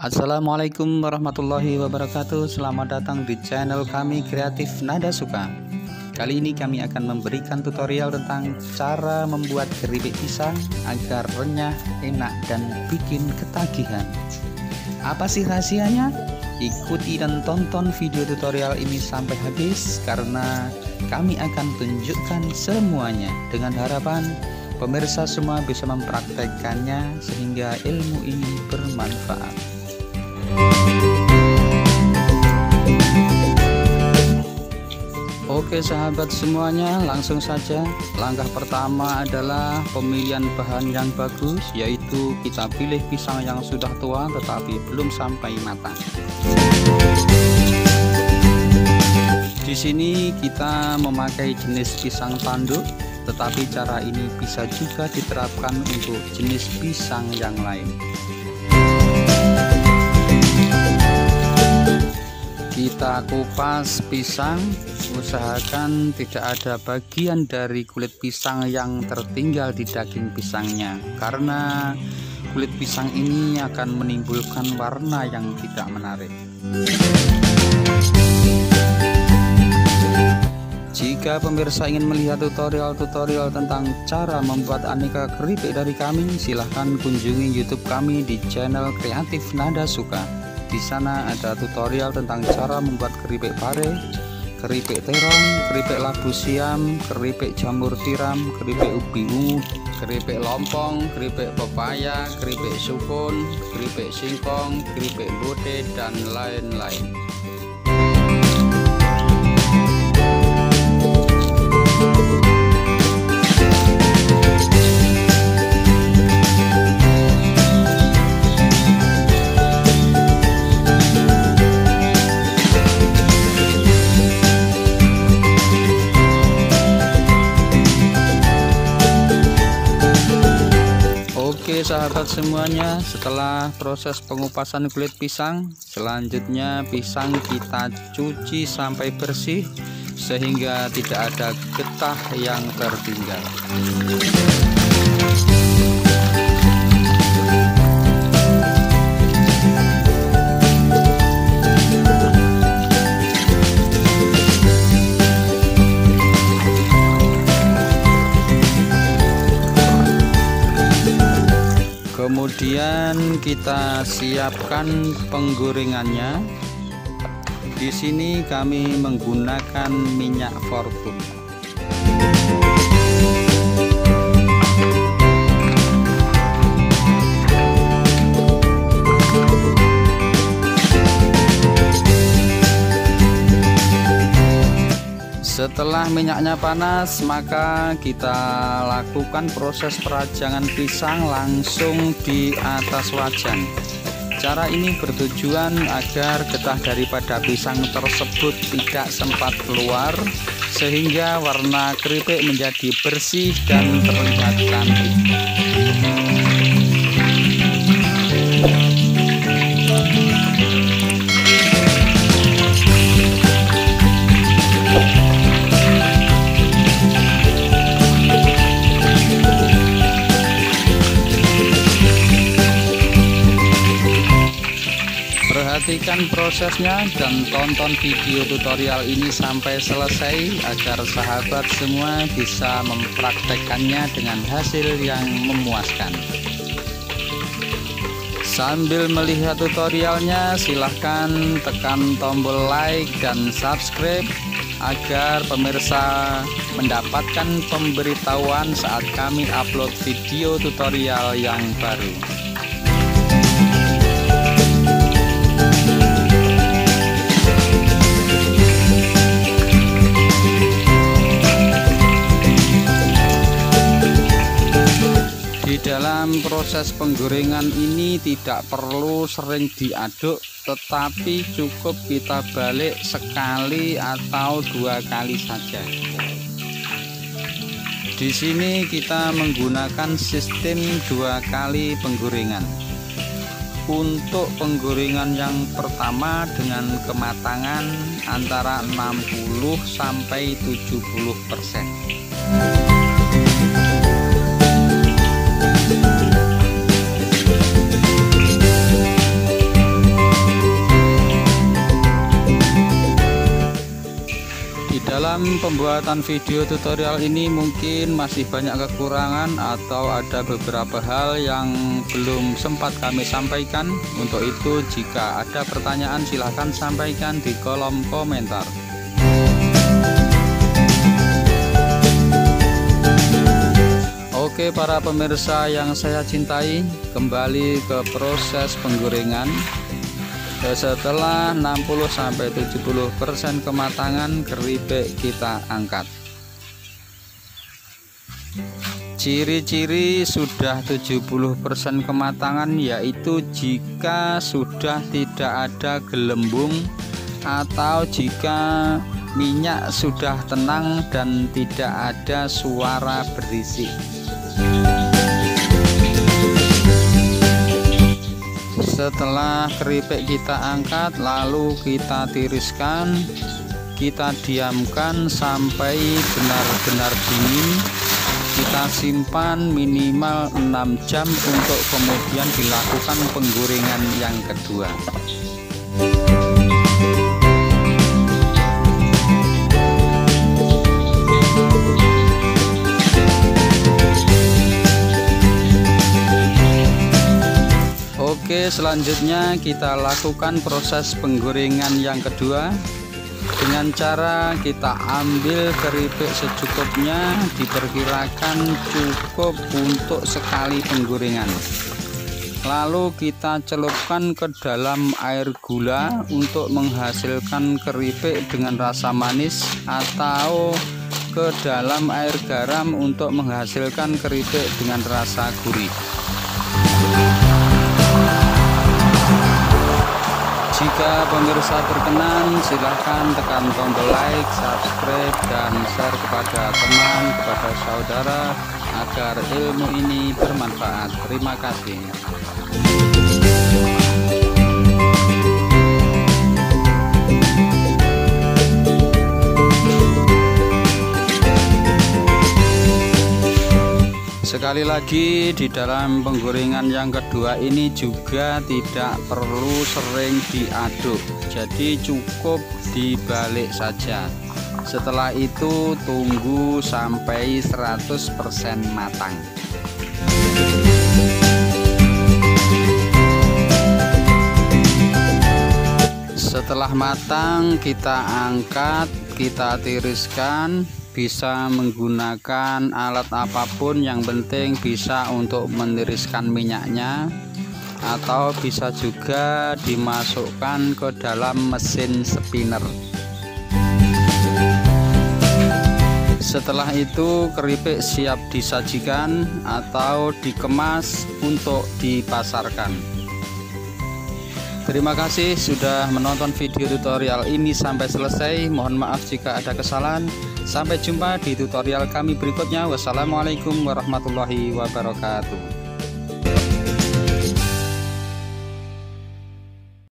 Assalamualaikum warahmatullahi wabarakatuh. Selamat datang di channel kami Kreatif Nada Suka. Kali ini kami akan memberikan tutorial tentang cara membuat keripik pisang agar renyah, enak, dan bikin ketagihan. Apa sih rahasianya? Ikuti dan tonton video tutorial ini sampai habis karena kami akan tunjukkan semuanya dengan harapan pemirsa semua bisa mempraktekkannya sehingga ilmu ini bermanfaat. Oke sahabat semuanya, langsung saja. Langkah pertama adalah pemilihan bahan yang bagus, yaitu kita pilih pisang yang sudah tua tetapi belum sampai matang. Di sini kita memakai jenis pisang tanduk, tetapi cara ini bisa juga diterapkan untuk jenis pisang yang lain. Kita kupas pisang, usahakan tidak ada bagian dari kulit pisang yang tertinggal di daging pisangnya, karena kulit pisang ini akan menimbulkan warna yang tidak menarik. Jika pemirsa ingin melihat tutorial-tutorial tentang cara membuat aneka keripik dari kami, silahkan kunjungi YouTube kami di channel Kreatif Nada Suka. Di sana ada tutorial tentang cara membuat keripik pare, keripik terong, keripik labu siam, keripik jamur tiram, keripik ubi ungu, keripik lompong, keripik pepaya, keripik sukun, keripik singkong, keripik lodeh, dan lain-lain. Oke sahabat semuanya, setelah proses pengupasan kulit pisang, selanjutnya pisang kita cuci sampai bersih sehingga tidak ada getah yang tertinggal. Kemudian kita siapkan penggorengannya. Di sini kami menggunakan minyak fortune. Setelah minyaknya panas, maka kita lakukan proses perajangan pisang langsung di atas wajan. Cara ini bertujuan agar getah daripada pisang tersebut tidak sempat keluar, sehingga warna keripik menjadi bersih dan terlihat cantik. Perhatikan prosesnya dan tonton video tutorial ini sampai selesai agar sahabat semua bisa mempraktekkannya dengan hasil yang memuaskan. Sambil melihat tutorialnya, silahkan tekan tombol like dan subscribe agar pemirsa mendapatkan pemberitahuan saat kami upload video tutorial yang baru. Di dalam proses penggorengan ini tidak perlu sering diaduk, tetapi cukup kita balik sekali atau 2 kali saja. Di sini kita menggunakan sistem 2 kali penggorengan. Untuk penggorengan yang pertama dengan kematangan antara 60 sampai 70%. Dalam pembuatan video tutorial ini mungkin masih banyak kekurangan atau ada beberapa hal yang belum sempat kami sampaikan. Untuk itu, jika ada pertanyaan silahkan sampaikan di kolom komentar. Oke para pemirsa yang saya cintai, kembali ke proses penggorengan. Setelah 60-70% kematangan, keripik kita angkat. Ciri-ciri sudah 70% kematangan yaitu jika sudah tidak ada gelembung atau jika minyak sudah tenang dan tidak ada suara berisik. Setelah keripik kita angkat, lalu kita tiriskan, kita diamkan sampai benar-benar dingin. Kita simpan minimal 6 jam untuk kemudian dilakukan penggorengan yang kedua. Oke, selanjutnya kita lakukan proses penggorengan yang kedua dengan cara kita ambil keripik secukupnya, diperkirakan cukup untuk sekali penggorengan. Lalu kita celupkan ke dalam air gula untuk menghasilkan keripik dengan rasa manis, atau ke dalam air garam untuk menghasilkan keripik dengan rasa gurih. Jika pemirsa berkenan, silahkan tekan tombol like, subscribe, dan share kepada teman, kepada saudara agar ilmu ini bermanfaat. Terima kasih. Sekali lagi, di dalam penggorengan yang kedua ini juga tidak perlu sering diaduk, jadi cukup dibalik saja. Setelah itu tunggu sampai 100% matang. Setelah matang, kita angkat, kita tiriskan. Bisa menggunakan alat apapun, yang penting bisa untuk meniriskan minyaknya, atau bisa juga dimasukkan ke dalam mesin spinner. Setelah itu keripik siap disajikan atau dikemas untuk dipasarkan. Terima kasih sudah menonton video tutorial ini sampai selesai. Mohon maaf jika ada kesalahan. Sampai jumpa di tutorial kami berikutnya. Wassalamualaikum warahmatullahi wabarakatuh.